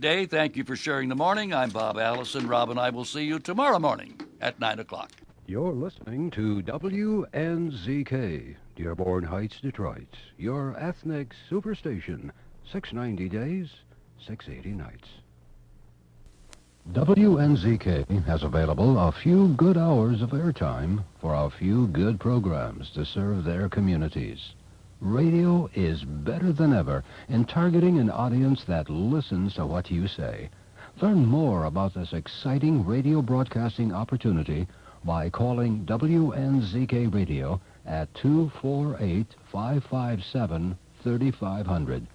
Day. Thank you for sharing the morning. I'm Bob Allison. Rob and I will see you tomorrow morning at 9 o'clock. You're listening to WNZK, Dearborn Heights, Detroit, your ethnic superstation, 690 days, 680 nights. WNZK has available a few good hours of airtime for a few good programs to serve their communities. Radio is better than ever in targeting an audience that listens to what you say. Learn more about this exciting radio broadcasting opportunity by calling WNZK Radio at 248-557-3500.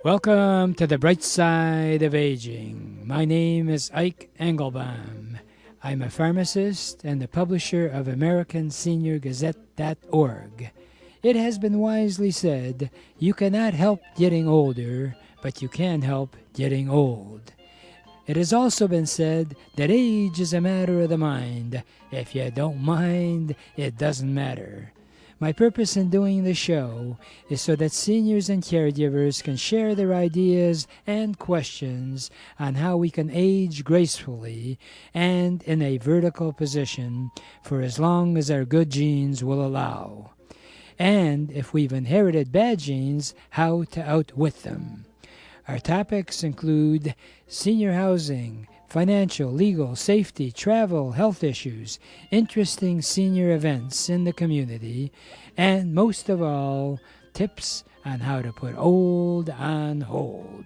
Welcome to the bright side of aging. My name is Ike Engelbaum. I'm a pharmacist and the publisher of AmericanSeniorGazette.org. It has been wisely said, you cannot help getting older, but you can help getting old. It has also been said that age is a matter of the mind. If you don't mind, it doesn't matter. My purpose in doing the show is so that seniors and caregivers can share their ideas and questions on how we can age gracefully and in a vertical position for as long as our good genes will allow. And if we've inherited bad genes, how to outwit them. Our topics include senior housing, financial, legal, safety, travel, health issues, interesting senior events in the community, and most of all, tips on how to put old on hold.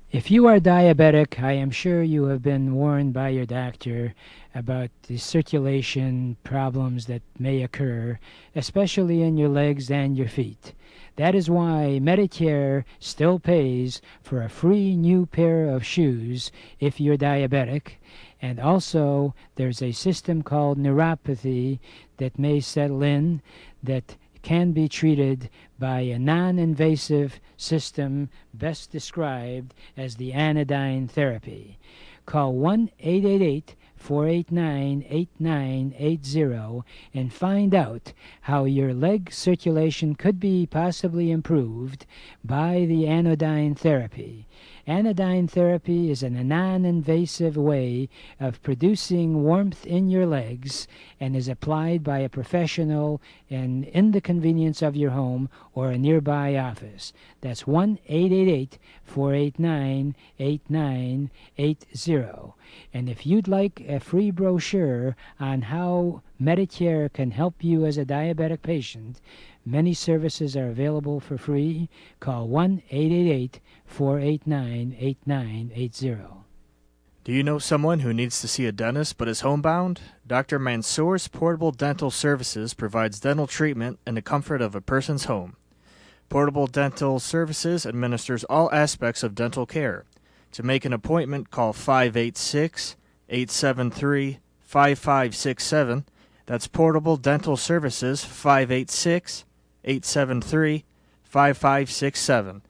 If you are diabetic, I am sure you have been warned by your doctor about the circulation problems that may occur, especially in your legs and your feet. That is why Medicare still pays for a free new pair of shoes if you're diabetic. And also, there's a system called neuropathy that may settle in that can be treated by a non-invasive system best described as the anodyne therapy. Call 1-888-489-8980 and find out how your leg circulation could be possibly improved by the anodyne therapy. Anodyne therapy is a non-invasive way of producing warmth in your legs and is applied by a professional in the convenience of your home or a nearby office. That's 1-888-489-8980. And if you'd like a free brochure on how Medicare can help you as a diabetic patient, many services are available for free. Call 1-888-489-8980. Do you know someone who needs to see a dentist but is homebound? Dr. Mansour's Portable Dental Services provides dental treatment in the comfort of a person's home. Portable Dental Services administers all aspects of dental care. To make an appointment, call 586-873-5567. That's Portable Dental Services, 586-873-5567.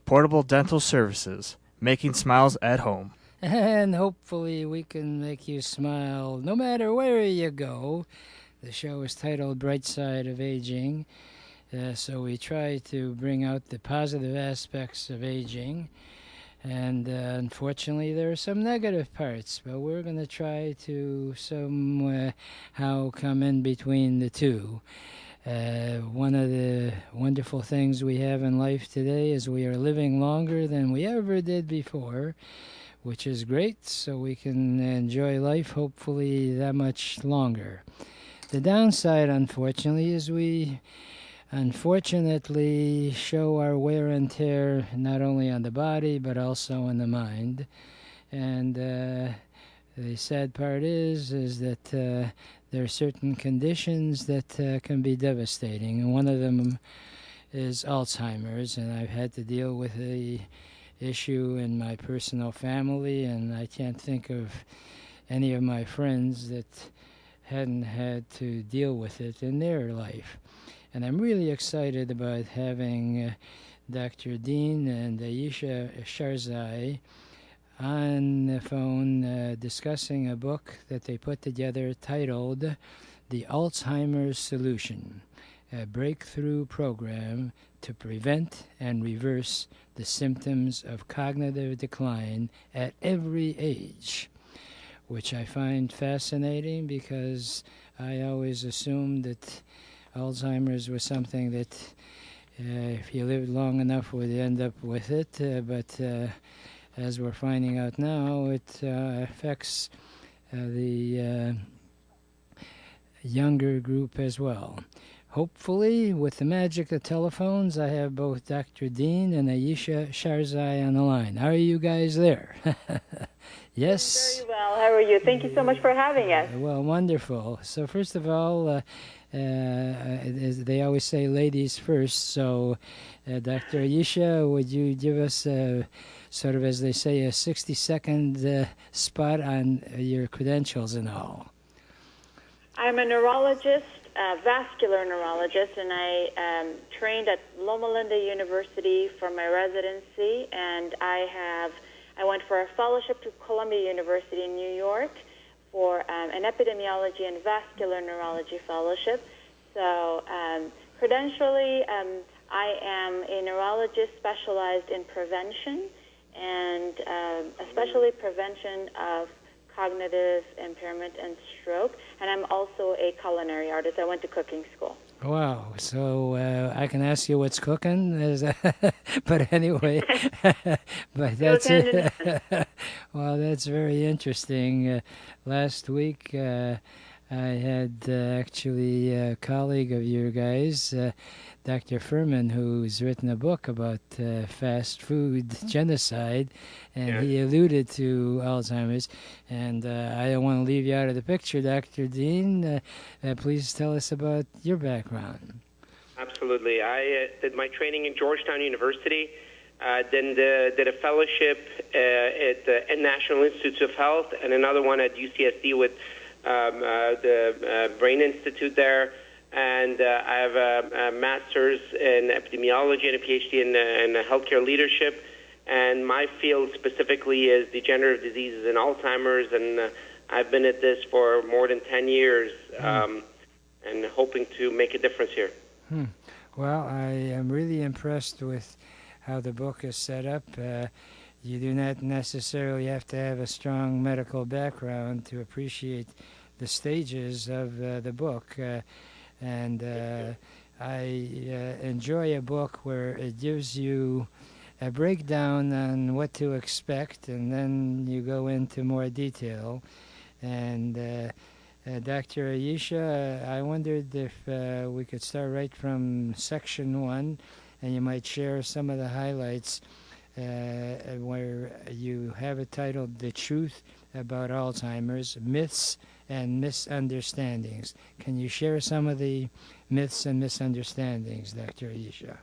Portable Dental Services, making smiles at home. And hopefully we can make you smile no matter where you go. The show is titled Bright Side of Aging. So we try to bring out the positive aspects of aging. And unfortunately, there are some negative parts, but we're going to try to somehow come in between the two. One of the wonderful things we have in life today is we are living longer than we ever did before, which is great, so we can enjoy life hopefully that much longer. The downside, unfortunately, is we unfortunately show our wear and tear not only on the body but also in the mind. And the sad part is that there are certain conditions that can be devastating, and one of them is Alzheimer's, and I've had to deal with the issue in my personal family, and I can't think of any of my friends that hadn't had to deal with it in their life. And I'm really excited about having Dr. Dean and Ayesha Sherzai on the phone discussing a book that they put together titled The Alzheimer's Solution, a breakthrough program to prevent and reverse the symptoms of cognitive decline at every age, which I find fascinating because I always assumed that Alzheimer's was something that if you lived long enough would end up with it, but as we're finding out now, it affects the younger group as well. Hopefully, with the magic of telephones, I have both Dr. Dean and Ayesha Sherzai on the line. How are you guys there? Yes? Very well. How are you? Thank you so much for having us. Well, wonderful. So first of all, as they always say, ladies first. So, Dr. Ayesha, would you give us sort of, as they say, a 60-second spot on your credentials and all? I'm a neurologist, vascular neurologist, and I trained at Loma Linda University for my residency, and I went for a fellowship to Columbia University in New York for an epidemiology and vascular neurology fellowship. So credentially, I am a neurologist specialized in prevention, and especially prevention of cognitive impairment and stroke, and I'm also a culinary artist. I went to cooking school. Wow. So I can ask you what's cooking, but anyway, but that's it. Well, that's very interesting. Last week I had actually a colleague of your guys, Dr. Furman, who's written a book about fast food genocide, and he alluded to Alzheimer's. And I don't want to leave you out of the picture, Dr. Dean. Please tell us about your background. Absolutely. I did my training in Georgetown University, then did a fellowship at the National Institutes of Health, and another one at UCSD with the Brain Institute there. And I have a master's in epidemiology and a PhD in healthcare leadership. And my field specifically is degenerative diseases and Alzheimer's. And I've been at this for more than 10 years and hoping to make a difference here. Well, I am really impressed with how the book is set up. You do not necessarily have to have a strong medical background to appreciate the stages of the book. And I enjoy a book where it gives you a breakdown on what to expect, and then you go into more detail. And Dr. Ayesha, I wondered if we could start right from section 1, and you might share some of the highlights where you have it titled The Truth About Alzheimer's, Myths and Misunderstandings. Can you share some of the myths and misunderstandings, Dr. Ayesha?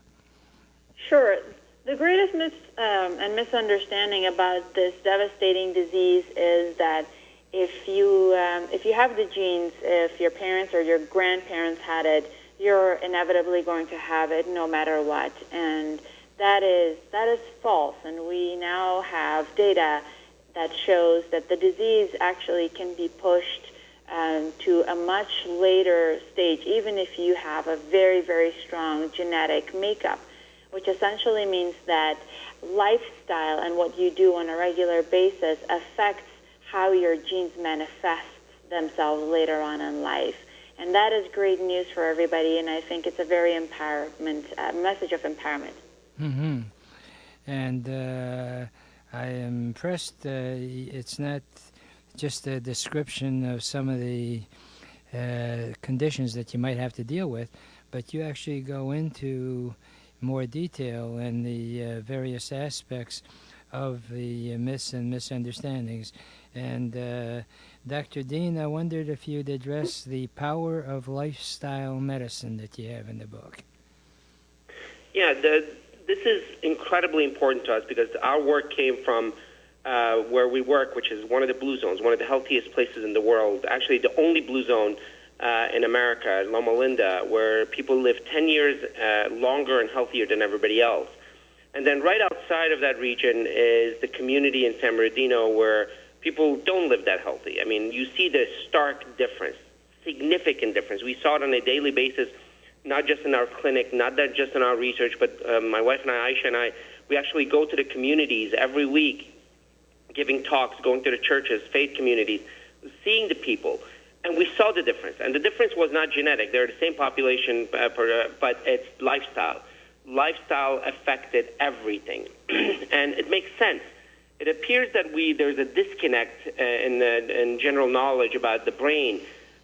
Sure. The greatest myth and misunderstanding about this devastating disease is that if you have the genes, if your parents or your grandparents had it, you're inevitably going to have it no matter what. And that is false. And we now have data that shows that the disease actually can be pushed to a much later stage, even if you have a very, very strong genetic makeup, which essentially means that lifestyle and what you do on a regular basis affects how your genes manifest themselves later on in life. And that is great news for everybody, and I think it's a very message of empowerment. Mm-hmm. And I am impressed. It's not just a description of some of the conditions that you might have to deal with, but you actually go into more detail in the various aspects of the myths and misunderstandings. And Dr. Dean, I wondered if you'd address the power of lifestyle medicine that you have in the book. Yeah, this is incredibly important to us because our work came from where we work, which is one of the blue zones, one of the healthiest places in the world, actually the only blue zone in America, Loma Linda, where people live 10 years longer and healthier than everybody else. And then right outside of that region is the community in San Bernardino where people don't live that healthy. I mean, you see the stark difference, significant difference. We saw it on a daily basis, not just in our clinic, not that just in our research, but my wife and I, Ayesha and I, we actually go to the communities every week, giving talks, going to the churches, faith communities, seeing the people. And we saw the difference. And the difference was not genetic. They're the same population, but it's lifestyle. Lifestyle affected everything. And it makes sense. It appears that there's a disconnect in general knowledge about the brain,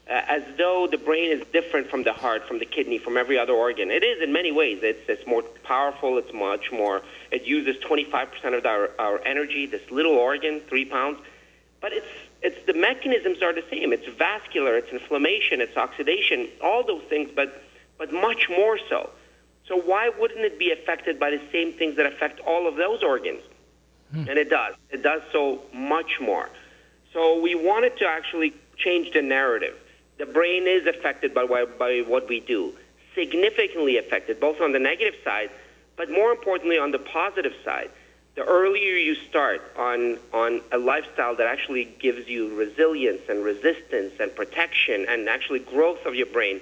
as though the brain is different from the heart, from the kidney, from every other organ. It is in many ways. It's more powerful. It's much more. It uses 25% of our energy, this little organ, 3 pounds. But it's the mechanisms are the same. It's vascular, it's inflammation, it's oxidation, all those things, but much more so. So why wouldn't it be affected by the same things that affect all of those organs? And it does. It does so much more. So we wanted to actually change the narrative. The brain is affected by what we do, significantly affected, both on the negative side, but more importantly on the positive side. The earlier you start on a lifestyle that actually gives you resilience and resistance and protection and actually growth of your brain,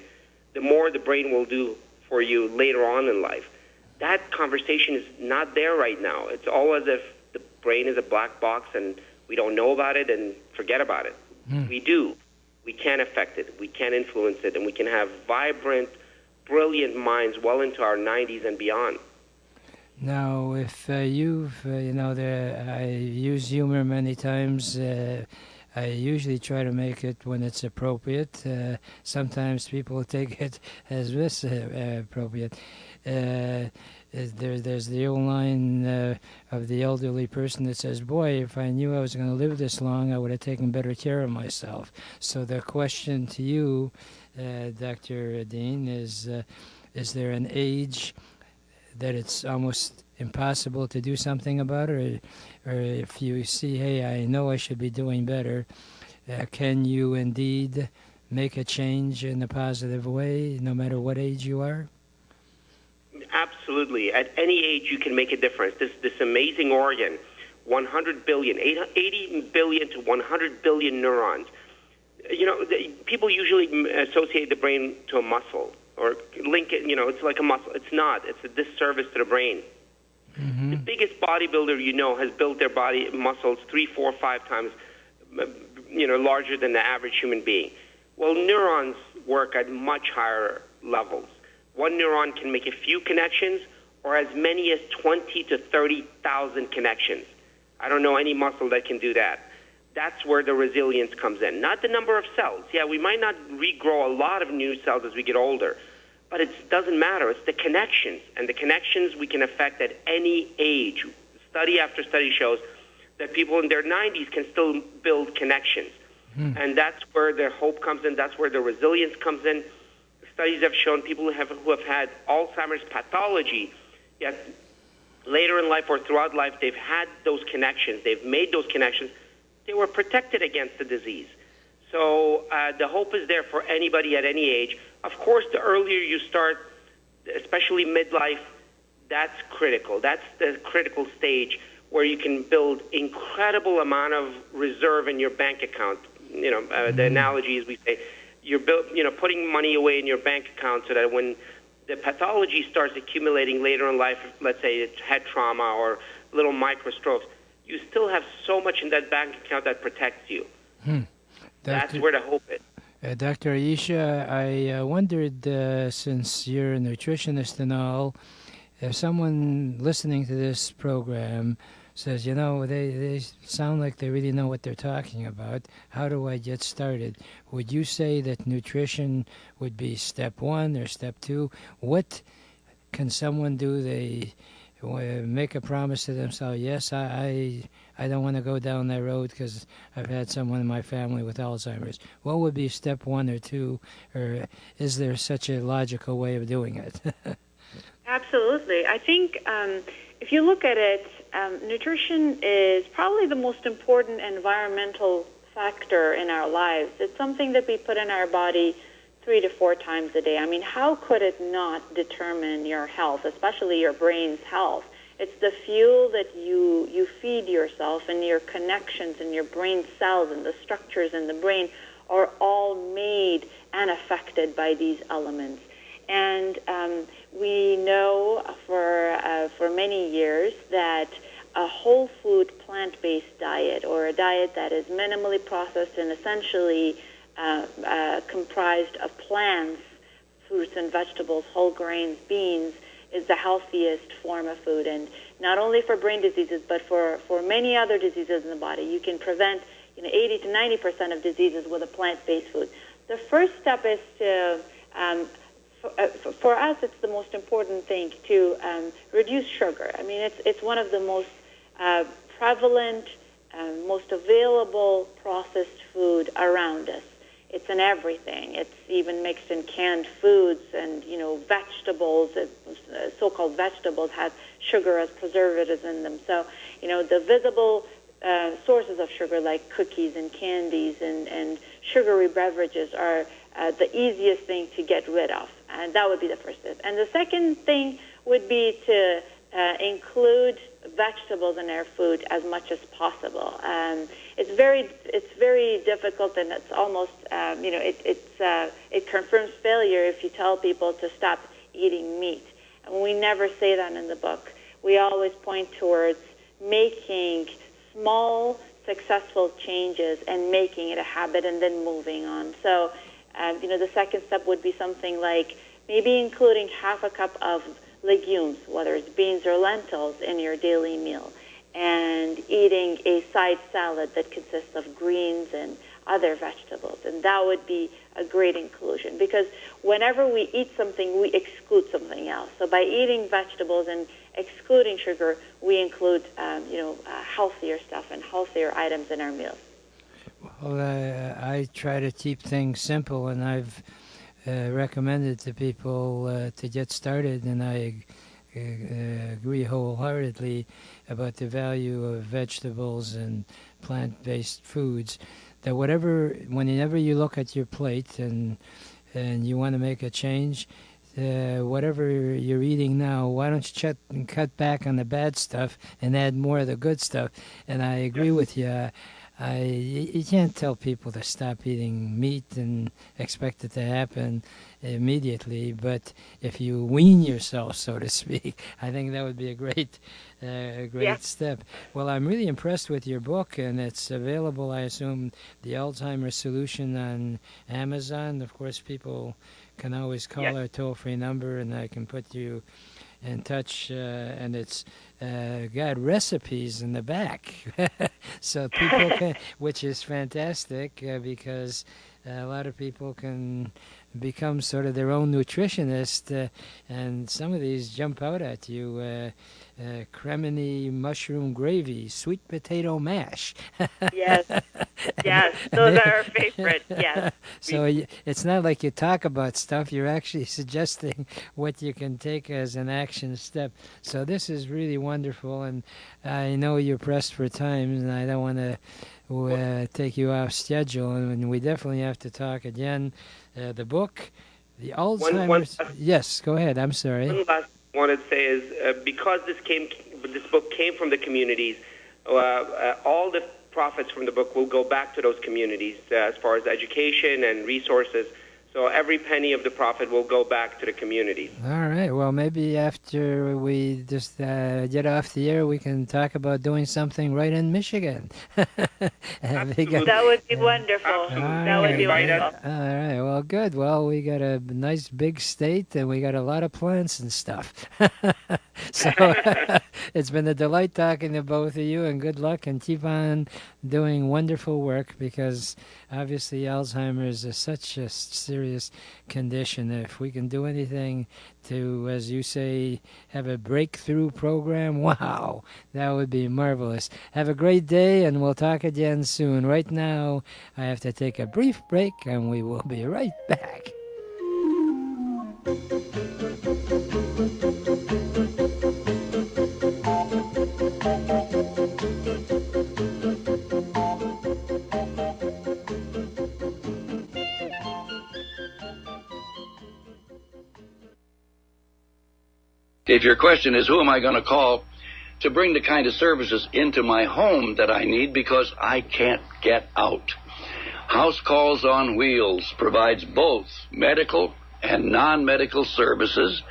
the more the brain will do for you later on in life. That conversation is not there right now. It's all as if the brain is a black box and we don't know about it and forget about it. We do. We can affect it. We can influence it. And we can have vibrant, brilliant minds well into our 90s and beyond. Now, if I use humor many times. I usually try to make it when it's appropriate. Sometimes people take it as appropriate. There's the old line of the elderly person that says, "Boy, if I knew I was going to live this long, I would have taken better care of myself." So the question to you, Dr. Dean, is there an age that it's almost impossible to do something about it? Or if you see, hey, I know I should be doing better, can you indeed make a change in a positive way, no matter what age you are? Absolutely. At any age, you can make a difference. This amazing organ, 100 billion, 80 billion to 100 billion neurons. You know, people usually associate the brain to a muscle or link it, it's like a muscle. It's not. It's a disservice to the brain. Mm-hmm. The biggest bodybuilder has built their body muscles 3, 4, 5 times, larger than the average human being. Well, neurons work at much higher levels. One neuron can make a few connections or as many as 20 to 30,000 connections. I don't know any muscle that can do that. That's where the resilience comes in, not the number of cells. Yeah, we might not regrow a lot of new cells as we get older, but it doesn't matter. It's the connections, and the connections we can affect at any age. Study after study shows that people in their 90s can still build connections, and that's where their hope comes in. That's where the resilience comes in. Studies have shown people who have had Alzheimer's pathology, yet later in life or throughout life, they've had those connections. They've made those connections. They were protected against the disease. So the hope is there for anybody at any age. Of course, the earlier you start, especially midlife, that's critical. That's the critical stage where you can build incredible amount of reserve in your bank account. The analogy is we say you're putting money away in your bank account so that when the pathology starts accumulating later in life, let's say it's head trauma or little micro strokes, you still have so much in that bank account that protects you. That's where the hope is. Dr. Ayesha, I wondered, since you're a nutritionist and all, if someone listening to this program says, they sound like they really know what they're talking about, how do I get started? Would you say that nutrition would be step 1 or step 2? What can someone do? They make a promise to themselves, yes, I don't want to go down that road because I've had someone in my family with Alzheimer's. What would be step 1 or 2, or is there such a logical way of doing it? Absolutely. I think if you look at it, nutrition is probably the most important environmental factor in our lives. It's something that we put in our body 3 to 4 times a day. I mean, how could it not determine your health, especially your brain's health? It's the fuel that you feed yourself, and your connections and your brain cells and the structures in the brain are all made and affected by these elements. And we know for many years that a whole food plant-based diet, or a diet that is minimally processed and essentially comprised of plants, fruits and vegetables, whole grains, beans, is the healthiest form of food. And not only for brain diseases, but for many other diseases in the body. You can prevent 80 to 90% of diseases with a plant-based food. The first step is to, for us, it's the most important thing to reduce sugar. I mean, it's one of the most prevalent, most available processed food around us. It's in everything. It's even mixed in canned foods, and vegetables. So-called vegetables have sugar as preservatives in them. So the visible sources of sugar, like cookies and candies and sugary beverages, are the easiest thing to get rid of, and that would be the first step. And the second thing would be to include vegetables in our food as much as possible. It's very difficult, and it's almost it confirms failure if you tell people to stop eating meat. And we never say that in the book. We always point towards making small, successful changes and making it a habit, and then moving on. So, the second step would be something like maybe including half a cup of legumes, whether it's beans or lentils, in your daily meal, and eating a side salad that consists of greens and other vegetables. And that would be a great inclusion, because whenever we eat something, we exclude something else. So by eating vegetables and excluding sugar, we include healthier stuff and healthier items in our meals. Well, I try to keep things simple, and I've recommended to people to get started, and I agree wholeheartedly about the value of vegetables and plant-based foods. That whenever you look at your plate and you want to make a change, whatever you're eating now, why don't you cut back on the bad stuff and add more of the good stuff? And I agree with you. You can't tell people to stop eating meat and expect it to happen immediately, but if you wean yourself, so to speak, I think that would be a great step. Well, I'm really impressed with your book, and it's available, I assume, The Alzheimer's Solution, on Amazon. Of course, people can always call our toll-free number, and I can put you in touch, and it's got recipes in the back, so people can, which is fantastic, because a lot of people can become sort of their own nutritionist, and some of these jump out at you. Cremini mushroom gravy, sweet potato mash. Yes, those are our favorite, yes. So it's not like you talk about stuff, you're actually suggesting what you can take as an action step. So this is really wonderful, and I know you're pressed for time, and I don't want to take you off schedule, and we definitely have to talk again. The book, The Alzheimer's... Yes, go ahead, I'm sorry. One last wanted to say is because this book came from the communities, all the profits from the book will go back to those communities as far as education and resources. So every penny of the profit will go back to the communities. All right. Well, maybe after we just get off the air, we can talk about doing something right in Michigan. That would be wonderful. That would be wonderful. All right. Well, good. Well, we got a nice big state, and we got a lot of plants and stuff. So it's been a delight talking to both of you, and good luck, and keep on doing wonderful work, because obviously Alzheimer's is such a serious condition. If we can do anything to, as you say, have a breakthrough program, wow, that would be marvelous. Have a great day, and we'll talk again soon. Right now, I have to take a brief break, and we will be right back. If your question is, who am I going to call to bring the kind of services into my home that I need because I can't get out. House Calls on Wheels provides both medical and non-medical services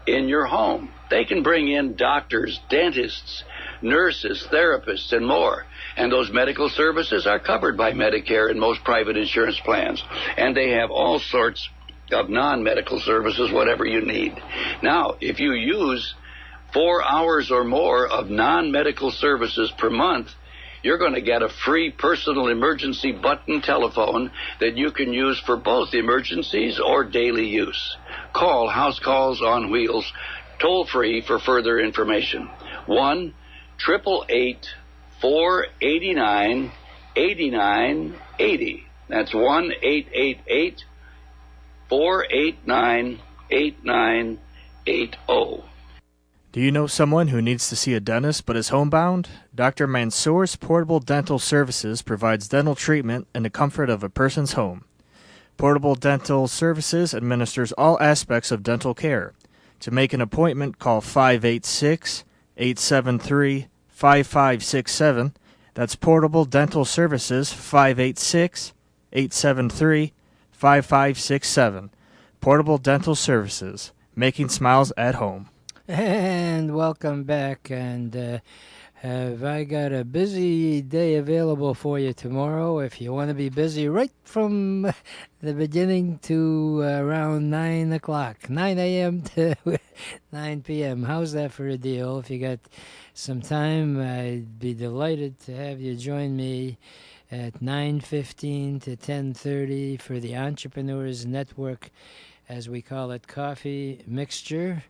in your home. They can bring in doctors, dentists, nurses, therapists, and more. And those medical services are covered by Medicare and most private insurance plans. And they have all sorts of non-medical services, whatever you need. Now, if you use 4 hours or more of non-medical services per month, you're going to get a free personal emergency button telephone that you can use for both emergencies or daily use. Call House Calls on Wheels toll-free for further information. 1-888-489-8980. That's 1-888-489-8980. Do you know someone who needs to see a dentist but is homebound? Dr. Mansour's Portable Dental Services provides dental treatment in the comfort of a person's home. Portable Dental Services administers all aspects of dental care. To make an appointment, call 586-873-5567. That's Portable Dental Services, 586-873-5567. Portable Dental Services, making smiles at home. And welcome back. And have I got a busy day available for you tomorrow? If you want to be busy right from the beginning to around 9 o'clock, 9 a.m. to 9 p.m. How's that for a deal? If you got some time, I'd be delighted to have you join me at 9:15 to 10:30 for the Entrepreneurs Network, as we call it, coffee mixture.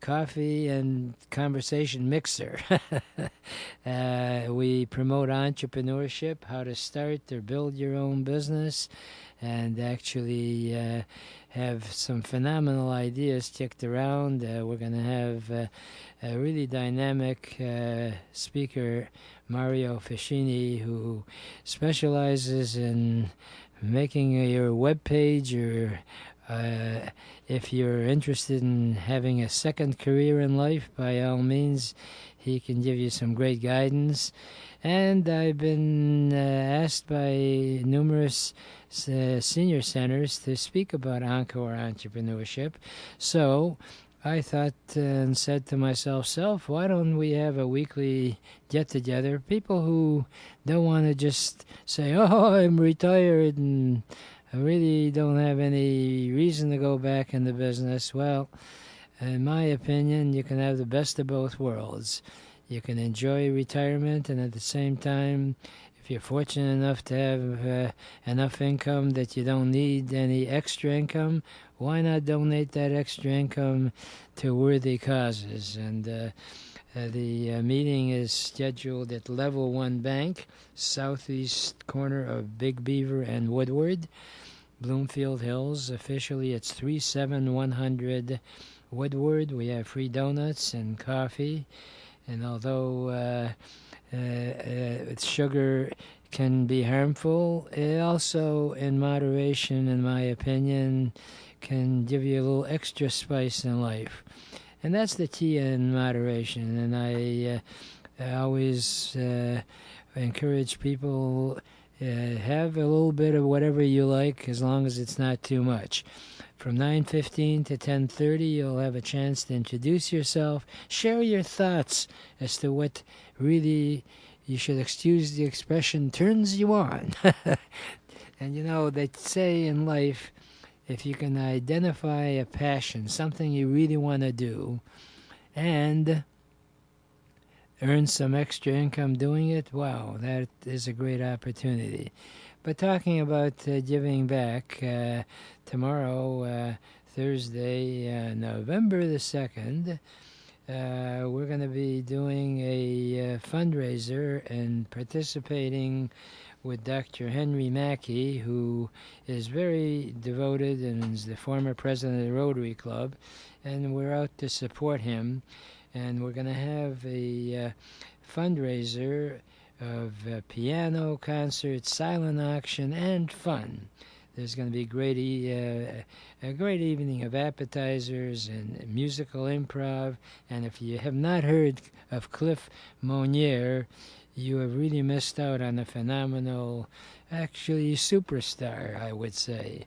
Coffee and conversation mixer. We promote entrepreneurship, how to start or build your own business, and actually have some phenomenal ideas kicked around. We're going to have a really dynamic speaker, Mario Ficini, who specializes in making your web page or if you're interested in having a second career in life, by all means, he can give you some great guidance. And I've been asked by numerous senior centers to speak about Encore entrepreneurship. So I thought and said to myself, why don't we have a weekly get-together? People who don't want to just say, oh, I'm retired and I really don't have any reason to go back in the business. Well, in my opinion, you can have the best of both worlds. You can enjoy retirement, and at the same time, if you're fortunate enough to have enough income that you don't need any extra income, why not donate that extra income to worthy causes? And the meeting is scheduled at Level 1 Bank, southeast corner of Big Beaver and Woodward, Bloomfield Hills. Officially, it's 37100 Woodward. We have free donuts and coffee. And although sugar can be harmful, it also, in moderation, in my opinion, can give you a little extra spice in life. And that's the key in moderation. And I always encourage people, have a little bit of whatever you like, as long as it's not too much. From 9:15 to 10:30, you'll have a chance to introduce yourself, share your thoughts as to what really, you should excuse the expression, turns you on. And you know, they say in life, if you can identify a passion, something you really want to do, and earn some extra income doing it, wow, that is a great opportunity. But talking about giving back, tomorrow, Thursday, November the 2nd, we're going to be doing a fundraiser and participating with Dr. Henry Mackey, who is very devoted and is the former president of the Rotary Club, and we're out to support him. And we're going to have a fundraiser of piano, concert, silent auction, and fun. There's going to be a great evening of appetizers and musical improv. And if you have not heard of Cliff Monier, you have really missed out on a phenomenal, actually superstar, I would say.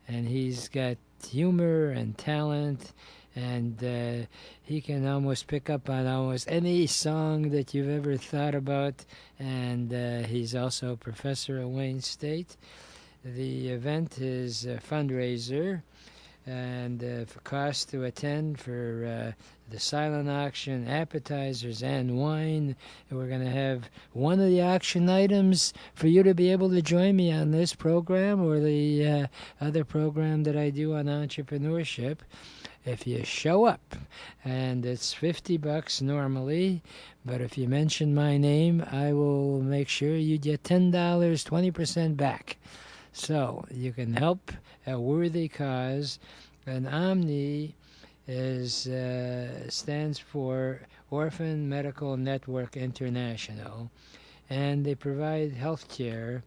And he's got humor and talent, and he can almost pick up on almost any song that you've ever thought about. And he's also a professor at Wayne State. The event is a fundraiser, and for cost to attend for the silent auction, appetizers, and wine. We're going to have one of the auction items for you to be able to join me on this program or the other program that I do on entrepreneurship. If you show up, and it's $50 normally, but if you mention my name, I will make sure you get $10, 20% back. So you can help a worthy cause. And Omni stands for Orphan Medical Network International, and they provide health care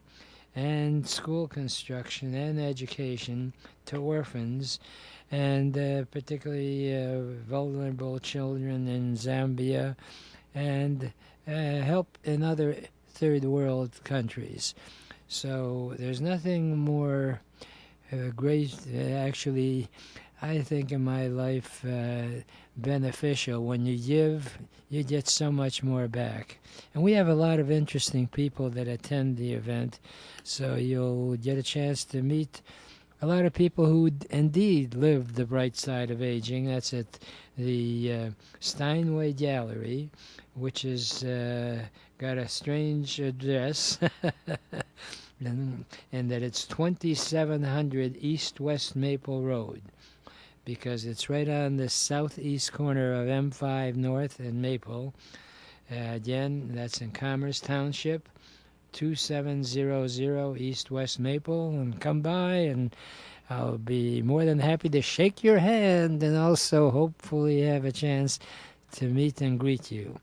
and school construction and education to orphans, and particularly vulnerable children in Zambia, and help in other third world countries. So there's nothing more great, actually, I think in my life, beneficial. When you give, you get so much more back. And we have a lot of interesting people that attend the event, so you'll get a chance to meet a lot of people who indeed live the bright side of aging. That's at the Steinway Gallery, which is got a strange address, and that it's 2700 East West Maple Road, because it's right on the southeast corner of M5 North and Maple. Again, that's in Commerce Township, 2700 East West Maple, and come by, and I'll be more than happy to shake your hand and also hopefully have a chance to meet and greet you.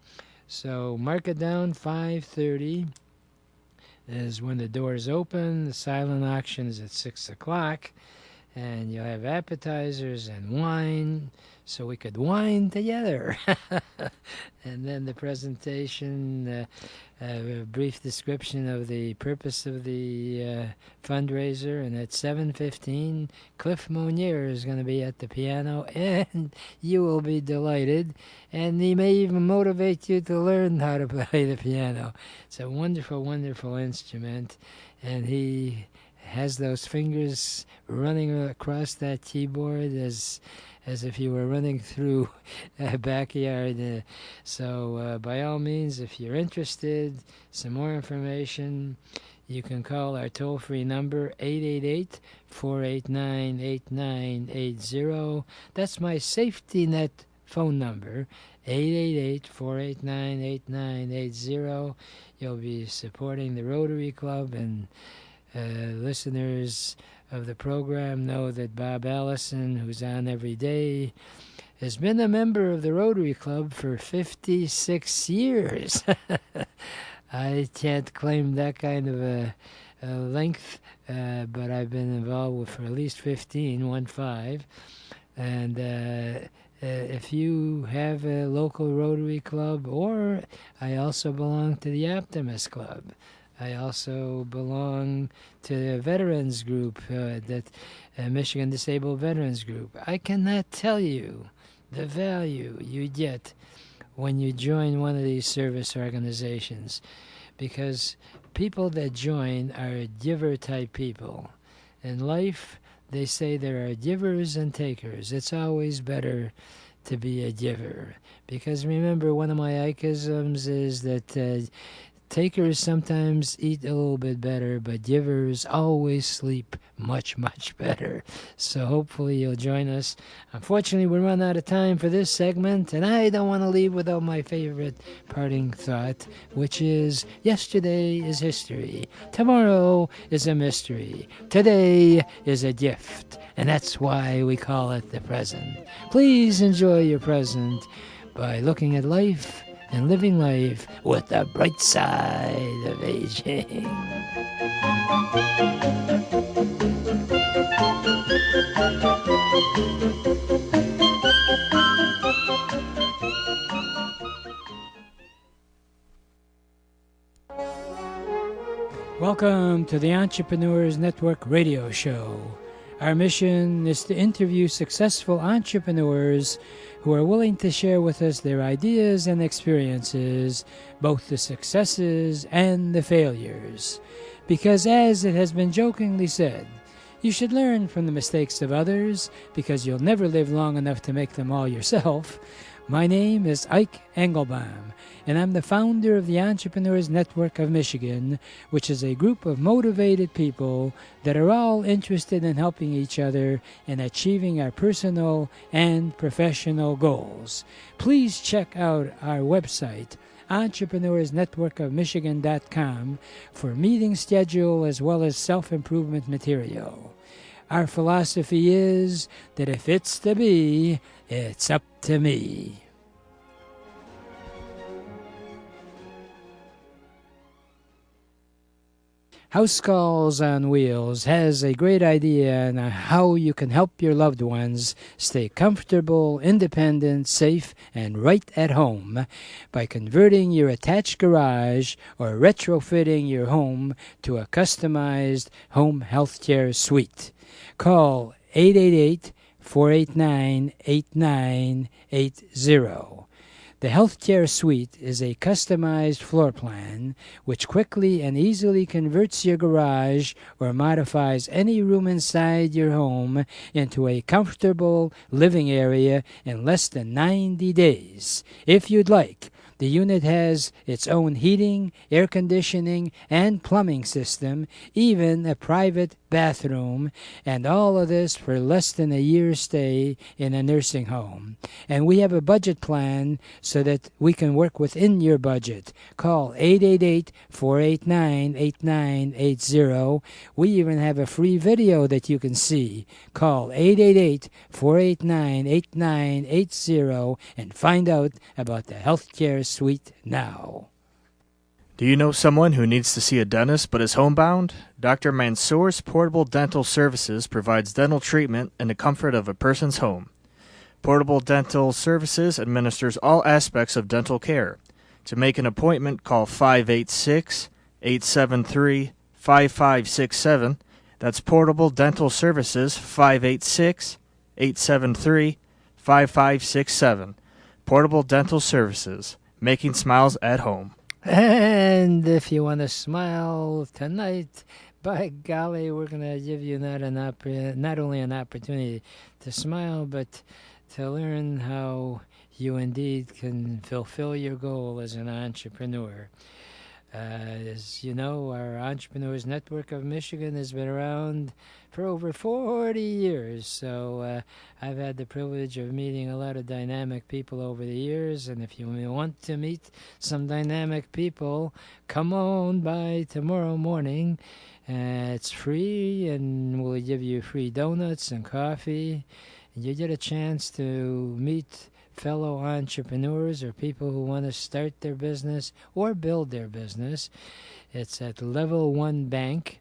So mark it down, 5:30 is when the doors open. The silent auction is at 6 o'clock, and you'll have appetizers and wine, so we could wine together. And then the presentation, a brief description of the purpose of the fundraiser, and at 7:15, Cliff Monier is going to be at the piano, and you will be delighted, and he may even motivate you to learn how to play the piano. It's a wonderful, wonderful instrument, and he has those fingers running across that keyboard as if you were running through a backyard. So by all means, if you're interested, some more information, you can call our toll-free number, 888-489-8980. That's my safety net phone number, 888-489-8980. You'll be supporting the Rotary Club, and listeners of the program know that Bob Allison, who's on every day, has been a member of the Rotary Club for 56 years. I can't claim that kind of a length, but I've been involved for at least 15. And if you have a local Rotary Club, or I also belong to the Optimist Club. I also belong to the veterans group, that Michigan Disabled Veterans Group. I cannot tell you the value you get when you join one of these service organizations, because people that join are giver-type people. In life, they say there are givers and takers. It's always better to be a giver, because remember, one of my Ikeisms is that takers sometimes eat a little bit better, but givers always sleep much, much better. So hopefully you'll join us. Unfortunately, we run out of time for this segment, and I don't want to leave without my favorite parting thought, which is, yesterday is history. Tomorrow is a mystery. Today is a gift, and that's why we call it the present. Please enjoy your present by looking at life and living life with the bright side of aging. Welcome to the Entrepreneurs Network radio show. Our mission is to interview successful entrepreneurs who are willing to share with us their ideas and experiences, both the successes and the failures. Because as it has been jokingly said, you should learn from the mistakes of others because you'll never live long enough to make them all yourself. My name is Ike Engelbaum, and I'm the founder of the Entrepreneurs Network of Michigan, which is a group of motivated people that are all interested in helping each other and achieving our personal and professional goals. Please check out our website, entrepreneursnetworkofmichigan.com, for meeting schedule as well as self-improvement material. Our philosophy is that if it's to be, it's up to me. House Calls on Wheels has a great idea on how you can help your loved ones stay comfortable, independent, safe, and right at home by converting your attached garage or retrofitting your home to a customized home healthcare suite. Call 888-489-8980. The Healthcare Suite is a customized floor plan which quickly and easily converts your garage or modifies any room inside your home into a comfortable living area in less than 90 days. If you'd like, the unit has its own heating, air conditioning, and plumbing system, even a private bathroom, and all of this for less than a year's stay in a nursing home. And we have a budget plan so that we can work within your budget. Call 888-489-8980. We even have a free video that you can see. Call 888-489-8980 and find out about the healthcare suite now. Do you know someone who needs to see a dentist but is homebound? Dr. Mansour's Portable Dental Services provides dental treatment in the comfort of a person's home. Portable Dental Services administers all aspects of dental care. To make an appointment, call 586-873-5567. That's Portable Dental Services, 586-873-5567. Portable Dental Services, making smiles at home. And if you want to smile tonight, by golly, we're going to give you not only an opportunity to smile, but to learn how you indeed can fulfill your goal as an entrepreneur. As you know, our Entrepreneurs Network of Michigan has been around for over 40 years, so I've had the privilege of meeting a lot of dynamic people over the years, and if you want to meet some dynamic people, come on by tomorrow morning. It's free, and we'll give you free donuts and coffee, and you get a chance to meet fellow entrepreneurs or people who want to start their business or build their business. It's at Level 1 Bank,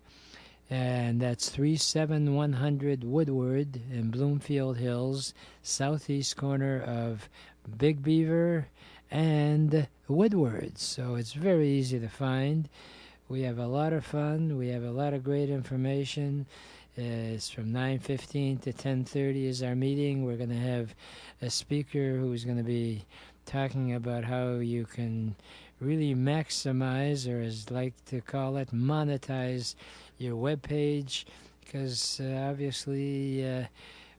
and that's 37100 Woodward in Bloomfield Hills, southeast corner of Big Beaver and Woodward. So it's very easy to find. We have a lot of fun. We have a lot of great information. It's from 9:15 to 10:30 is our meeting. We're going to have a speaker who's going to be talking about how you can really maximize, or as I like to call it, monetize your web page, because obviously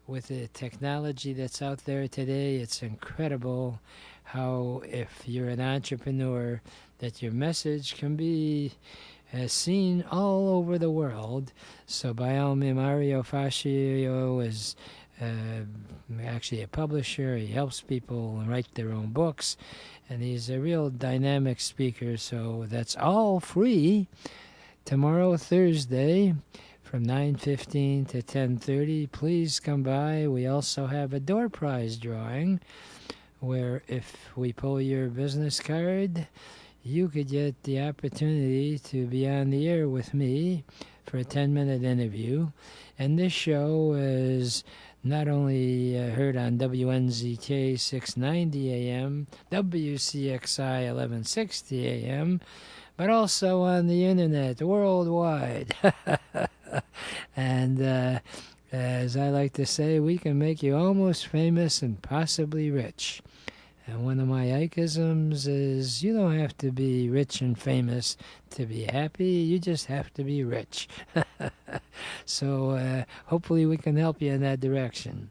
with the technology that's out there today, it's incredible how, if you're an entrepreneur, that your message can be seen all over the world. So by all means, Mario Fascio is actually a publisher. He helps people write their own books, and he's a real dynamic speaker. So that's all free. Tomorrow, Thursday, from 9:15 to 10:30, please come by. We also have a door prize drawing, where if we pull your business card, you could get the opportunity to be on the air with me for a 10-minute interview. And this show is not only heard on WNZK 690 AM, WCXI 1160 AM, but also on the internet worldwide. And as I like to say, we can make you almost famous and possibly rich. And one of my Ikeisms is you don't have to be rich and famous to be happy. You just have to be rich. So hopefully we can help you in that direction.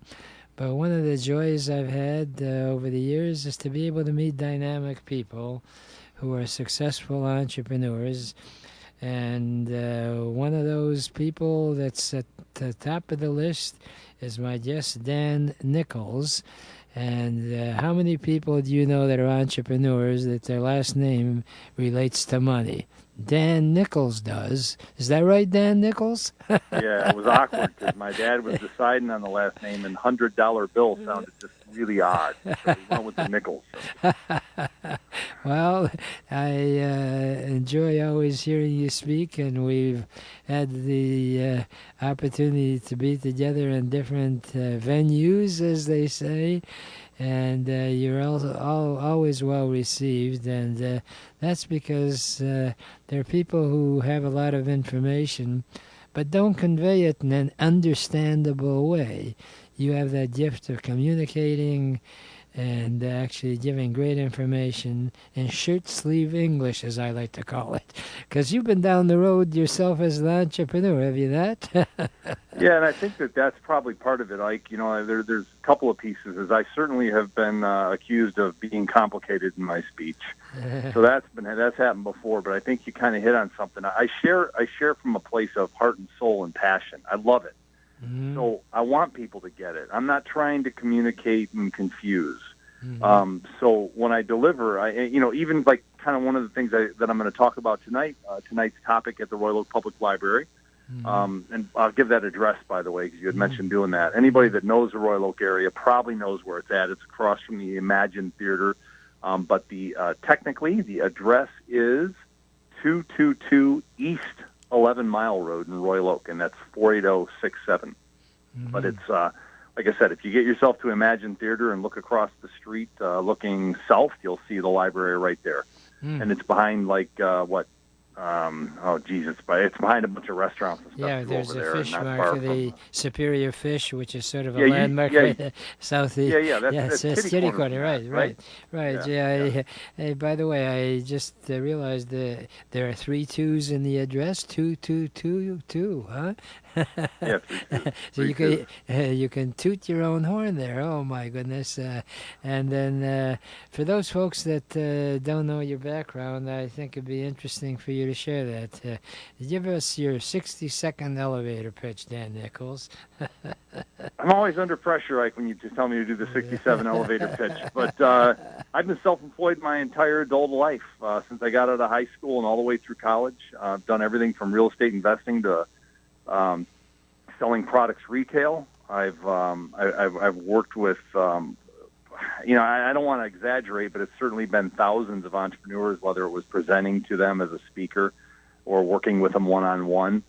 But one of the joys I've had over the years is to be able to meet dynamic people who are successful entrepreneurs. And one of those people that's at the top of the list is my guest, Dan Nichols. And how many people do you know that are entrepreneurs that their last name relates to money? Dan Nichols does. Is that right, Dan Nichols? Yeah, it was awkward because my dad was deciding on the last name, and $100 bill sounded just really odd. So we went with the Nichols. Well, I enjoy always hearing you speak, and we've had the opportunity to be together in different venues, as they say, and you're always well received, and that's because there are people who have a lot of information but don't convey it in an understandable way. You have that gift of communicating and actually giving great information in shirt-sleeve English, as I like to call it. Because you've been down the road yourself as an entrepreneur, have you not? Yeah, and I think that's probably part of it, Ike. You know, there's a couple of pieces. As I certainly have been accused of being complicated in my speech. So that's happened before, but I think you kind of hit on something. I share from a place of heart and soul and passion. I love it. Mm-hmm. So I want people to get it. I'm not trying to communicate and confuse. Mm-hmm. So when I deliver, even like kind of one of the things that I'm going to talk about tonight, tonight's topic at the Royal Oak Public Library, and I'll give that address, by the way, because you had mentioned doing that. Anybody that knows the Royal Oak area probably knows where it's at. It's across from the Imagine Theater, but technically the address is 222 East 11 Mile Road in Royal Oak, and that's 48067. But it's, like I said, if you get yourself to Imagine Theater and look across the street, looking south, you'll see the library right there. And it's behind, it's behind a bunch of restaurants and stuff. Yeah, there's over a there, fish market, the Superior Fish, which is sort of a landmark right southeast. That's kitty corner, right. Yeah. Hey, by the way, I just realized there are 3 2s in the address, 2222, huh? Yeah, so you can toot your own horn there. Oh my goodness! And then for those folks that don't know your background, I think it'd be interesting for you to share that. Give us your 60-second elevator pitch, Dan Nichols. I'm always under pressure, Ike, when you just tell me to do the 67 elevator pitch. But I've been self-employed my entire adult life since I got out of high school and all the way through college. I've done everything from real estate investing to selling products retail. I've worked with, I don't want to exaggerate, but it's certainly been thousands of entrepreneurs, whether it was presenting to them as a speaker or working with them one-on-one.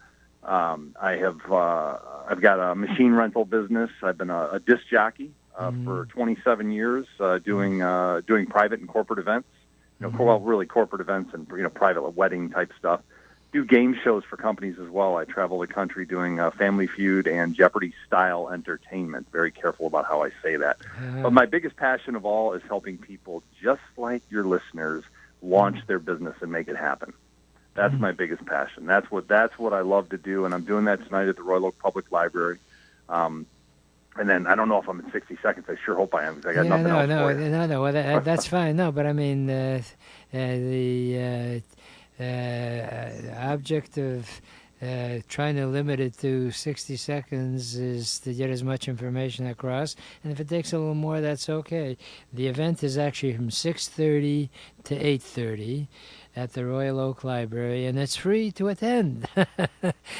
I've got a machine rental business. I've been a disc jockey for 27 years, doing private and corporate events. Really corporate events and private wedding type stuff. Do game shows for companies as well. I travel the country doing Family Feud and Jeopardy-style entertainment. Very careful about how I say that. But my biggest passion of all is helping people just like your listeners launch their business and make it happen. That's my biggest passion. That's what I love to do, and I'm doing that tonight at the Royal Oak Public Library. And then I don't know if I'm at 60 seconds. I sure hope I am because I got nothing else for you. No. Well, that's fine. No, but I mean the object of trying to limit it to 60 seconds is to get as much information across. And if it takes a little more, that's okay. The event is actually from 6:30 to 8:30 at the Royal Oak Library, and it's free to attend.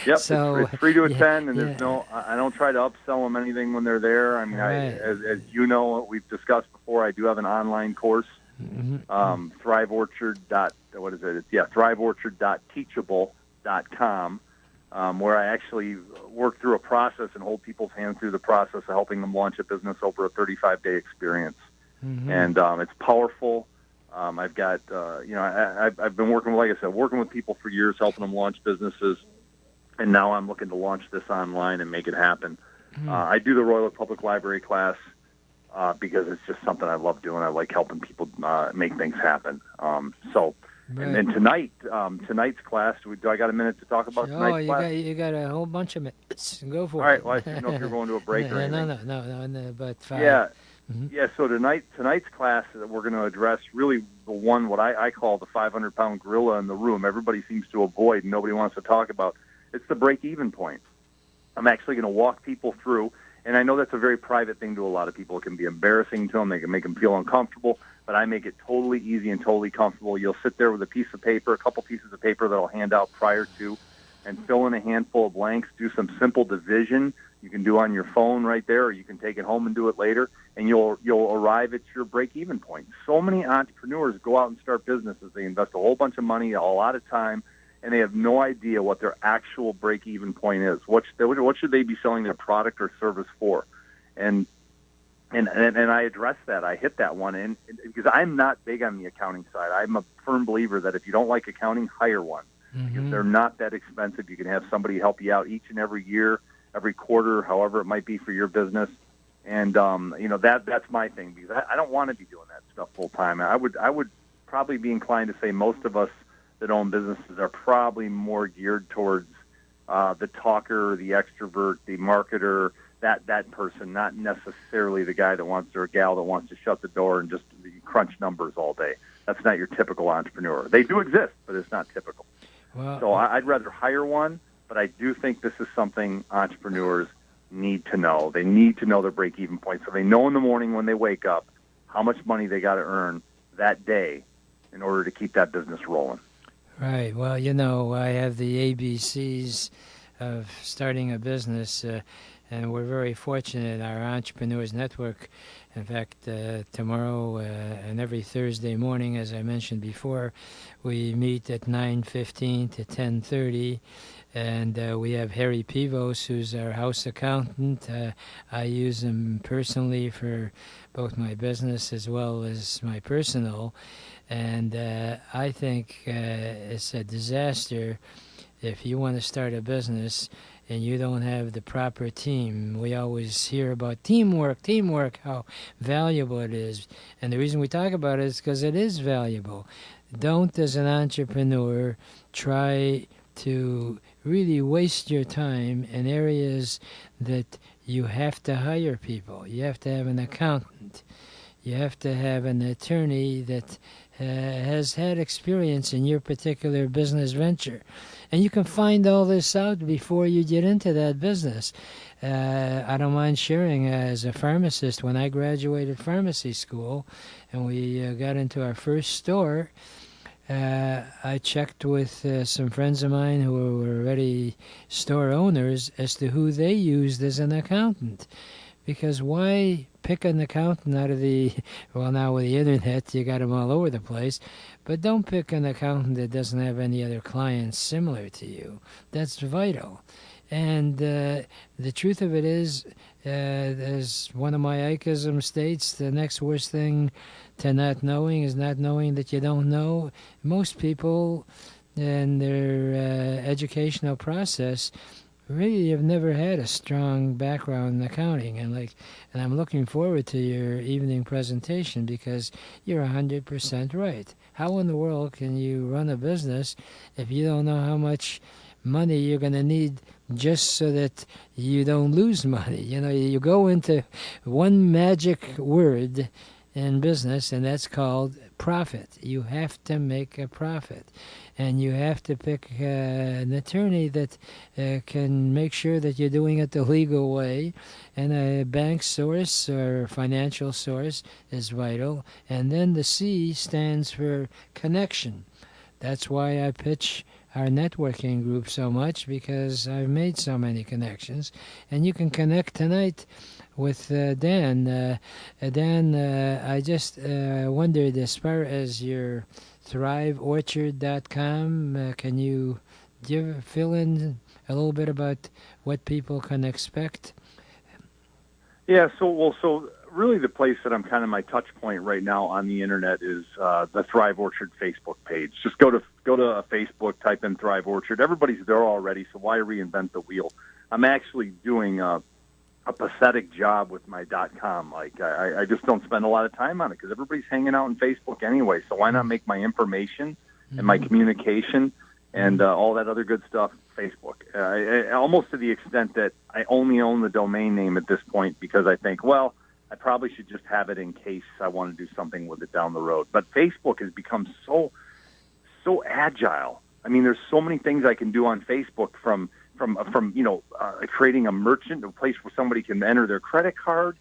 Yep, so, it's free to attend, and there's I don't try to upsell them anything when they're there. I mean, as you know, we've discussed before, I do have an online course, thriveorchard.teachable.com. where I actually work through a process and hold people's hands through the process of helping them launch a business over a 35-day experience. And it's powerful. I've got, I've been working, like I said, working with people for years, helping them launch businesses, and now I'm looking to launch this online and make it happen. I do the Royal Public Library class because it's just something I love doing. I like helping people make things happen. And then tonight's class, do I got a minute to talk about tonight's class? You got a whole bunch of minutes. Go for it. All right, well, I didn't know if you were going to a break or anything. No, but fine. Yeah, so tonight's class, we're going to address really the one, what I call the 500-pound gorilla in the room. Everybody seems to avoid and nobody wants to talk about. It's the break-even point. I'm actually going to walk people through, and I know that's a very private thing to a lot of people. It can be embarrassing to them. They can make them feel uncomfortable, but I make it totally easy and totally comfortable. You'll sit there with a piece of paper, a couple pieces of paper that I'll hand out prior to, and fill in a handful of blanks, do some simple division. You can do on your phone right there, or you can take it home and do it later, and you'll arrive at your break-even point. So many entrepreneurs go out and start businesses. They invest a whole bunch of money, a lot of time, and they have no idea what their actual break-even point is. What should they be selling their product or service for? And I address that. I hit that one, and because I'm not big on the accounting side. I'm a firm believer that if you don't like accounting, hire one. Because they're not that expensive. You can have somebody help you out each and every year, every quarter, however it might be for your business. And that's my thing, because I don't want to be doing that stuff full time. I would probably be inclined to say most of us that own businesses are probably more geared towards the talker, the extrovert, the marketer, that person, not necessarily the guy that wants or a gal that wants to shut the door and just crunch numbers all day. That's not your typical entrepreneur. They do exist, but it's not typical. Well, so I'd rather hire one, but I do think this is something entrepreneurs need to know. They need to know their break-even point, so they know in the morning when they wake up how much money they got to earn that day in order to keep that business rolling. Right. Well, I have the ABCs of starting a business, and we're very fortunate. Our Entrepreneurs Network, in fact, tomorrow and every Thursday morning, as I mentioned before, we meet at 9:15 to 10:30. And we have Harry Pivos, who's our house accountant. I use him personally for both my business as well as my personal. And I think it's a disaster if you want to start a business and you don't have the proper team. We always hear about teamwork, how valuable it is. And the reason we talk about it is because it is valuable. Don't, as an entrepreneur, try to really waste your time in areas that you have to hire people. You have to have an accountant. You have to have an attorney that has had experience in your particular business venture. And you can find all this out before you get into that business. I don't mind sharing, as a pharmacist, when I graduated pharmacy school and we got into our first store, I checked with some friends of mine who were already store owners as to who they used as an accountant. Because why pick an accountant out of now with the internet, you got them all over the place, but don't pick an accountant that doesn't have any other clients similar to you. That's vital. And the truth of it is, as one of my Ikeisms states, the next worst thing to not knowing is not knowing that you don't know. Most people in their educational process really have never had a strong background in accounting, and I'm looking forward to your evening presentation because you're 100% right. How in the world can you run a business if you don't know how much money you're going to need just so that you don't lose money? You go into one magic word in business, and that's called profit. You have to make a profit, and you have to pick an attorney that can make sure that you're doing it the legal way, and a bank source or financial source is vital. And then the C stands for connection. That's why I pitch our networking group so much, because I've made so many connections. And you can connect tonight with Dan. Dan, I just wondered, as far as your thriveorchard.com, can you fill in a little bit about what people can expect? Yeah, so really the place that I'm kind of my touch point right now on the internet is the Thrive Orchard Facebook page. Just go to Facebook, type in Thrive Orchard. Everybody's there already, so why reinvent the wheel? I'm actually doing a pathetic job with my .com. Like I just don't spend a lot of time on it because everybody's hanging out on Facebook anyway. So why not make my information and my communication and all that other good stuff Facebook? Almost to the extent that I only own the domain name at this point because I think, well, I probably should just have it in case I want to do something with it down the road. But Facebook has become so agile. I mean, there's so many things I can do on Facebook from creating a merchant, a place where somebody can enter their credit card,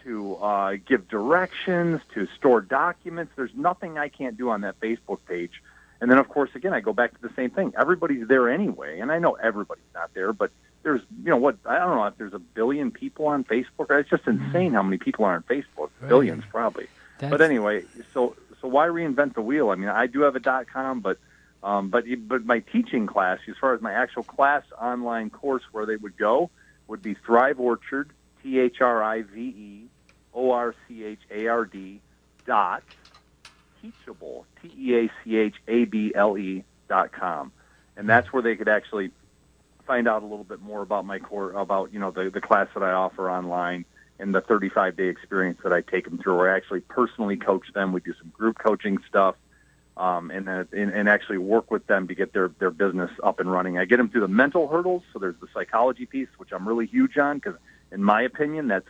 to give directions, to store documents. There's nothing I can't do on that Facebook page. And then, of course, again, I go back to the same thing. Everybody's there anyway, and I know everybody's not there, but there's, I don't know if there's a billion people on Facebook. It's just insane how many people are on Facebook. Right. Billions, probably. But anyway, so why reinvent the wheel? I mean, I do have a .com, but my teaching class, as far as my actual class online course where they would go, would be Thrive Orchard, ThriveOrchard Teachable, TeachAble.com, and that's where they could actually find out a little bit more about my core, about the class that I offer online and the 35-day experience that I take them through. Where I actually personally coach them. We do some group coaching stuff, and actually work with them to get their business up and running. I get them through the mental hurdles. So there's the psychology piece, which I'm really huge on because, in my opinion, that's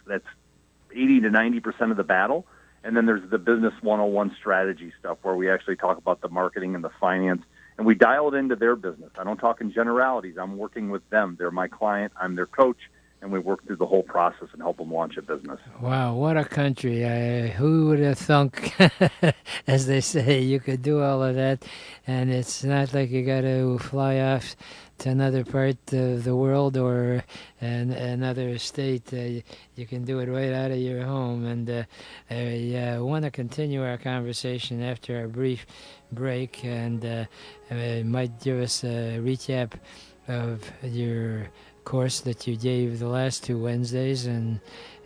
80 to 90% of the battle. And then there's the business 101 strategy stuff where we actually talk about the marketing and the finance, and we dial it into their business. I don't talk in generalities. I'm working with them. They're my client. I'm their coach, and we work through the whole process and help them launch a business. Wow, what a country. Who would have thunk, as they say, you could do all of that, and it's not like you got to fly off to another part of the world or another state. You can do it right out of your home. And I want to continue our conversation after our brief break, and might give us a recap of your course that you gave the last 2 Wednesdays and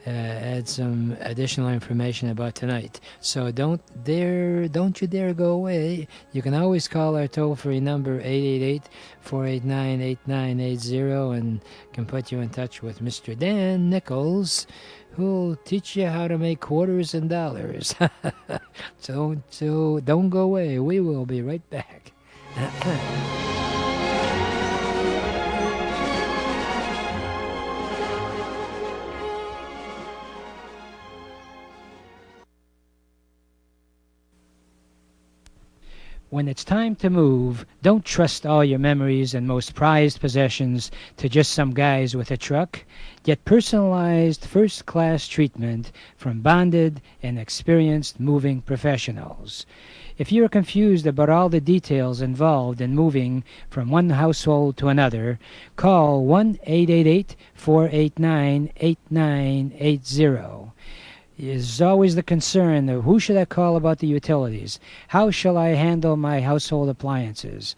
add some additional information about tonight. So don't you dare go away. You can always call our toll-free number 888-489-8980 and can put you in touch with Mr. Dan Nichols, who'll teach you how to make quarters and dollars. So don't go away. We will be right back. When it's time to move, don't trust all your memories and most prized possessions to just some guys with a truck. Get personalized first-class treatment from bonded and experienced moving professionals. If you're confused about all the details involved in moving from one household to another, call 1-888-489-8980. Is always the concern of who should I call about the utilities? How shall I handle my household appliances?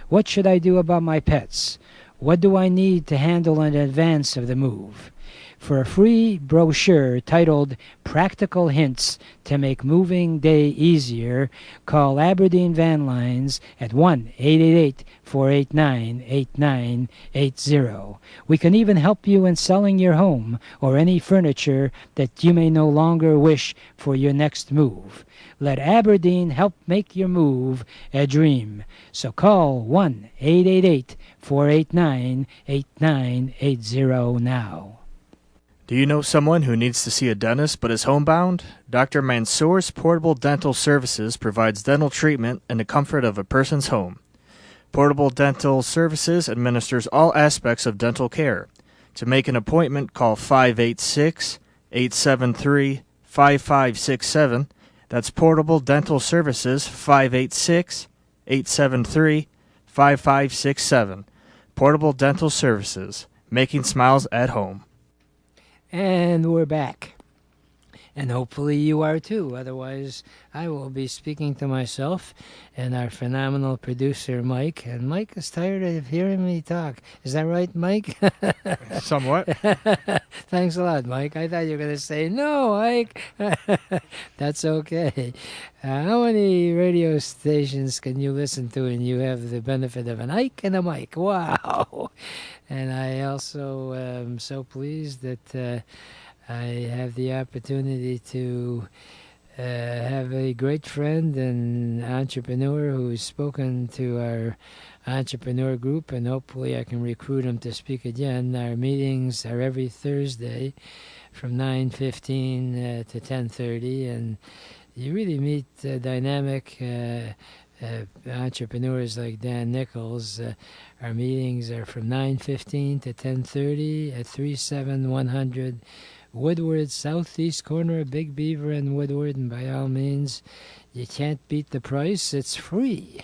What should I do about my pets? What do I need to handle in advance of the move? For a free brochure titled Practical Hints to Make Moving Day Easier, call Aberdeen Van Lines at 1-888-489-8980. We can even help you in selling your home or any furniture that you may no longer wish for your next move. Let Aberdeen help make your move a dream. So call 1-888-489-8980 now. Do you know someone who needs to see a dentist but is homebound? Dr. Mansour's Portable Dental Services provides dental treatment in the comfort of a person's home. Portable Dental Services administers all aspects of dental care. To make an appointment, call 586-873-5567. That's Portable Dental Services, 586-873-5567. Portable Dental Services, making smiles at home. And we're back. And hopefully you are too. Otherwise, I will be speaking to myself and our phenomenal producer, Mike. And Mike is tired of hearing me talk. Is that right, Mike? Somewhat. Thanks a lot, Mike. I thought you were going to say, no, Ike. That's okay. How many radio stations can you listen to and you have the benefit of an Ike and a Mike? Wow. And I also am so pleased that I have the opportunity to have a great friend and entrepreneur who's spoken to our entrepreneur group, and hopefully I can recruit him to speak again. Our meetings are every Thursday from 9:15 to 10:30, and you really meet dynamic entrepreneurs like Dan Nichols. Our meetings are from 9:15 to 10:30 at 37100 Woodward, southeast corner of Big Beaver and Woodward, and by all means, you can't beat the price. It's free.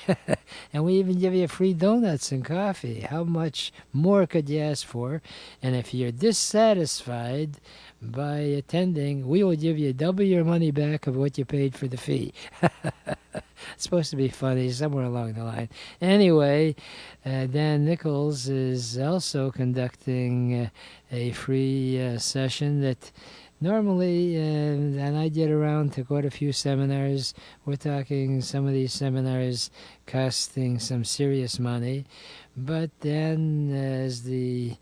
And we even give you free donuts and coffee. How much more could you ask for? And if you're dissatisfied by attending, we will give you double your money back of what you paid for the fee. It's supposed to be funny somewhere along the line. Anyway, Dan Nichols is also conducting a free session that normally, and I get around to quite a few seminars. We're talking some of these seminars costing some serious money. But Dan is the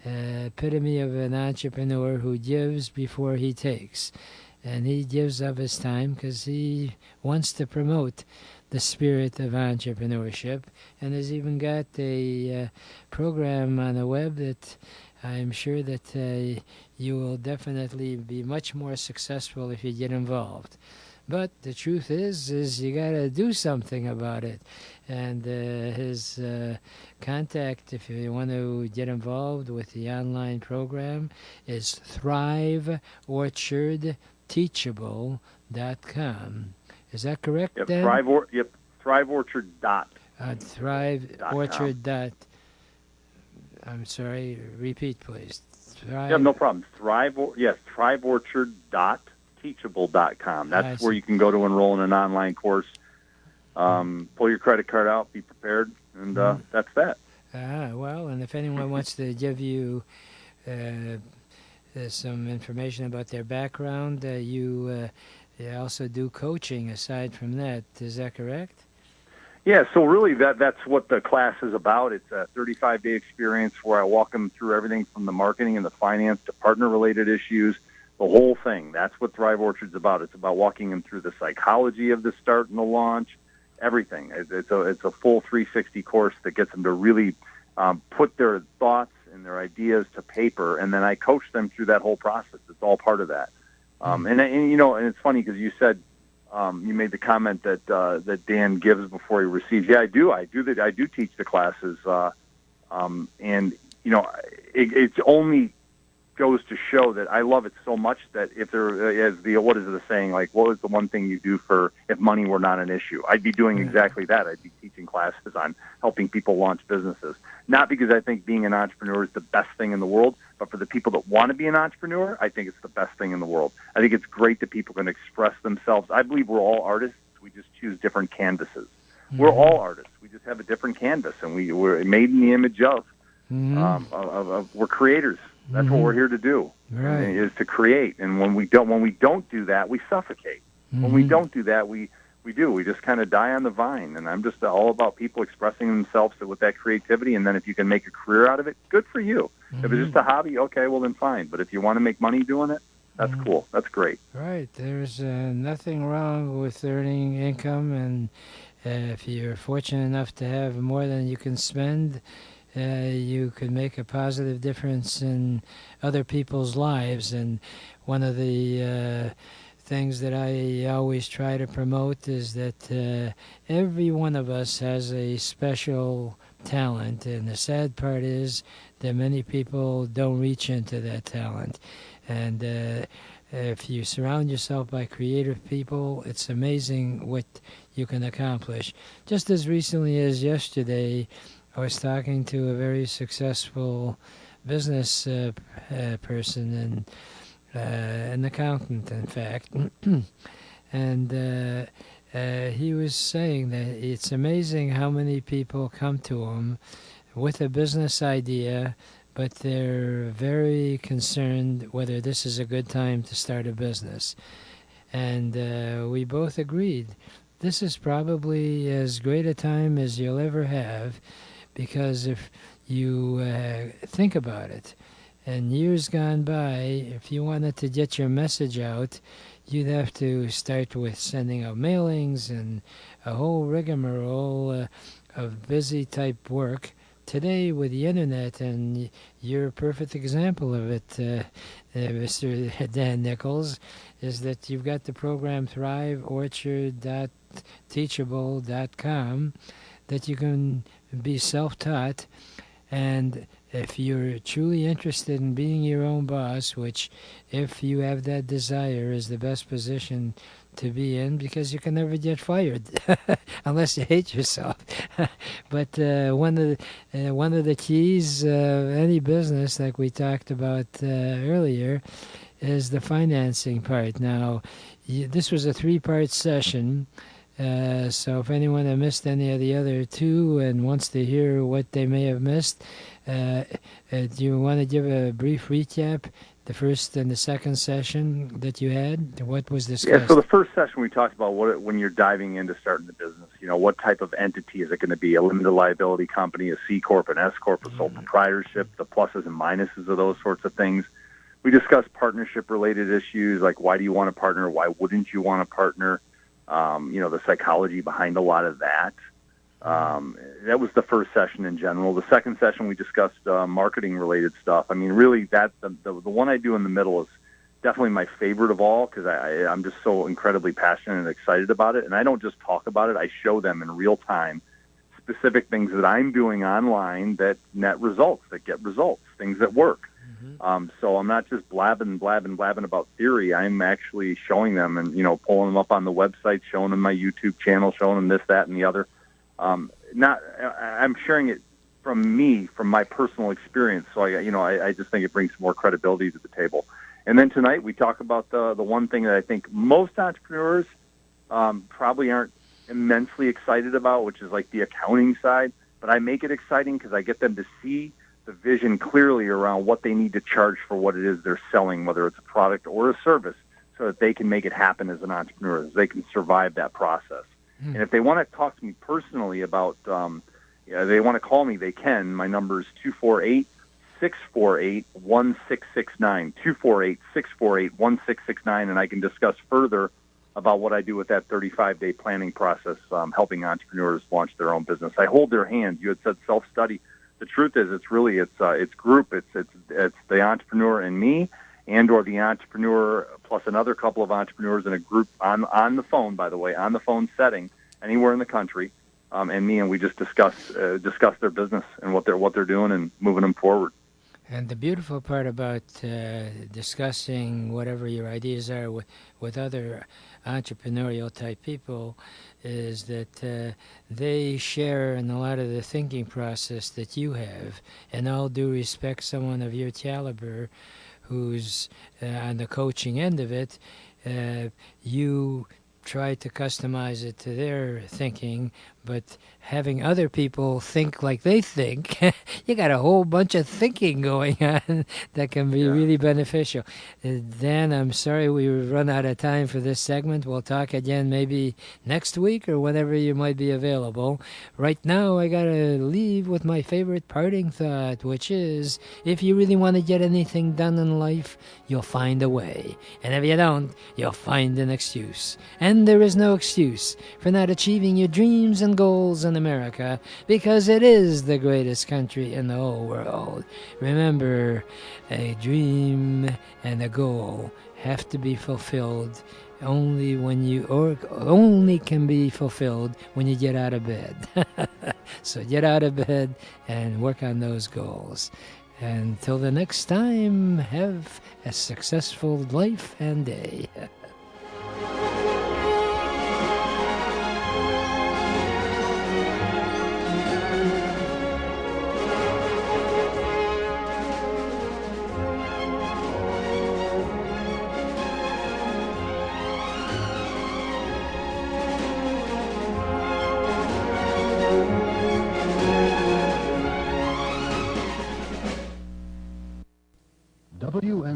epitome of an entrepreneur who gives before he takes. And he gives of his time because he wants to promote the spirit of entrepreneurship, and has even got a program on the web that I'm sure that you will definitely be much more successful if you get involved. But the truth is you got to do something about it. And his contact, if you want to get involved with the online program, is thriveorchardteachable.com. Is that correct, Yep, Dan? thriveorchard dot. Thriveorchard. I'm sorry, repeat, please. Yeah, no problem. thriveorchard.teachable.com. That's where you can go to enroll in an online course. Pull your credit card out, be prepared, and that's that. Well, and if anyone wants to give you some information about their background, you also do coaching aside from that. Is that correct? Yeah, so really that's what the class is about. It's a 35-day experience where I walk them through everything from the marketing and the finance to partner-related issues, the whole thing. That's what Thrive Orchard's about. It's about walking them through the psychology of the start and the launch, everything. It's a full 360 course that gets them to really put their thoughts and their ideas to paper, and then I coach them through that whole process. It's all part of that. And it's funny because you said you made the comment that Dan gives before he receives. Yeah, I do. I do teach the classes, and it only goes to show that I love it so much that if there is what is the saying, like, what was the one thing you do for if money were not an issue? I'd be doing exactly that. I'd be teaching classes on helping people launch businesses. Not because I think being an entrepreneur is the best thing in the world, but for the people that want to be an entrepreneur, I think it's the best thing in the world. I think it's great that people can express themselves. I believe we're all artists. We just choose different canvases. Mm-hmm. We're all artists. We just have a different canvas, and we're made in the image of. We're creators. That's what we're here to do, right. Is to create. And when we don't do that, we suffocate. When we don't do that, we just kind of die on the vine. And I'm just all about people expressing themselves with that creativity. And then if you can make a career out of it, good for you. If it's just a hobby, okay, well then fine. But if you want to make money doing it, that's cool. That's great. Right. There's nothing wrong with earning income, and if you're fortunate enough to have more than you can spend, you can make a positive difference in other people's lives. And one of the things that I always try to promote is that every one of us has a special talent, and the sad part is that many people don't reach into that talent. And if you surround yourself by creative people, it's amazing what you can accomplish. Just as recently as yesterday, I was talking to a very successful business person, and an accountant, in fact. And he was saying that it's amazing how many people come to him with a business idea, but they're very concerned whether this is a good time to start a business. And we both agreed this is probably as great a time as you'll ever have, because if you think about it, in years gone by, if you wanted to get your message out, you'd have to start with sending out mailings and a whole rigmarole of busy type work. Today, with the internet, and you're a perfect example of it, Mr. Dan Nichols, is that you've got the program thriveorchard.teachable.com that you can be self-taught. And if you're truly interested in being your own boss, which if you have that desire is the best position to be in, because you can never get fired unless you hate yourself. But one of the keys of any business, like we talked about earlier, is the financing part. Now, this was a 3-part session. So if anyone had missed any of the other 2 and wants to hear what they may have missed, do you want to give a brief recap, the first and the second session that you had? What was discussed? Yeah, so the first session we talked about when you're diving into starting the business, what type of entity is it going to be? A limited liability company, a C Corp, an S Corp, a sole proprietorship, the pluses and minuses of those sorts of things. We discussed partnership-related issues, like why do you want to partner? Why wouldn't you want to partner? The psychology behind a lot of that. That was the first session in general. The second session, we discussed marketing-related stuff. I mean, really, the one I do in the middle is definitely my favorite of all, because I'm just so incredibly passionate and excited about it. And I don't just talk about it. I show them in real time specific things that I'm doing online that net results, that get results, things that work. So I'm not just blabbing about theory. I'm actually showing them and, pulling them up on the website, showing them my YouTube channel, showing them this, that, and the other. I'm sharing it from me, from my personal experience. So I just think it brings more credibility to the table. And then tonight we talk about the one thing that I think most entrepreneurs probably aren't immensely excited about, which is like the accounting side. But I make it exciting because I get them to see the vision clearly around what they need to charge for what it is they're selling, whether it's a product or a service, so that they can make it happen as an entrepreneur, as they can survive that process. And if they want to talk to me personally about, they want to call me, they can. My number is 248-648-1669, 248-648-1669, and I can discuss further about what I do with that 35-day planning process, helping entrepreneurs launch their own business. I hold their hand. You had said self-study. The truth is, it's group. It's the entrepreneur and me, or the entrepreneur plus another couple of entrepreneurs in a group on the phone. By the way, on the phone setting, anywhere in the country, and me, and we just discuss their business and what they're doing and moving them forward. And the beautiful part about discussing whatever your ideas are with other entrepreneurial type people is that they share in a lot of the thinking process that you have. And all due respect, someone of your caliber who's on the coaching end of it, you try to customize it to their thinking, but having other people think like they think, you got a whole bunch of thinking going on that can be really beneficial. Dan, I'm sorry we run out of time for this segment. We'll talk again maybe next week or whenever you might be available. Right now, I got to leave with my favorite parting thought, which is, if you really want to get anything done in life, you'll find a way. And if you don't, you'll find an excuse. And there is no excuse for not achieving your dreams and goals in America, because it is the greatest country in the whole world. Remember, a dream and a goal have to be fulfilled only can be fulfilled when you get out of bed. So get out of bed and work on those goals. Until the next time, have a successful life and day.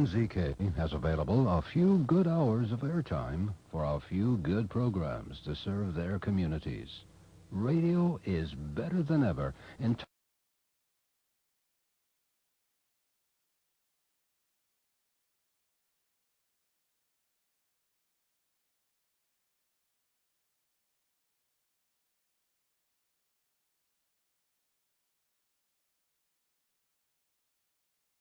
KZK has available a few good hours of airtime for a few good programs to serve their communities. Radio is better than ever in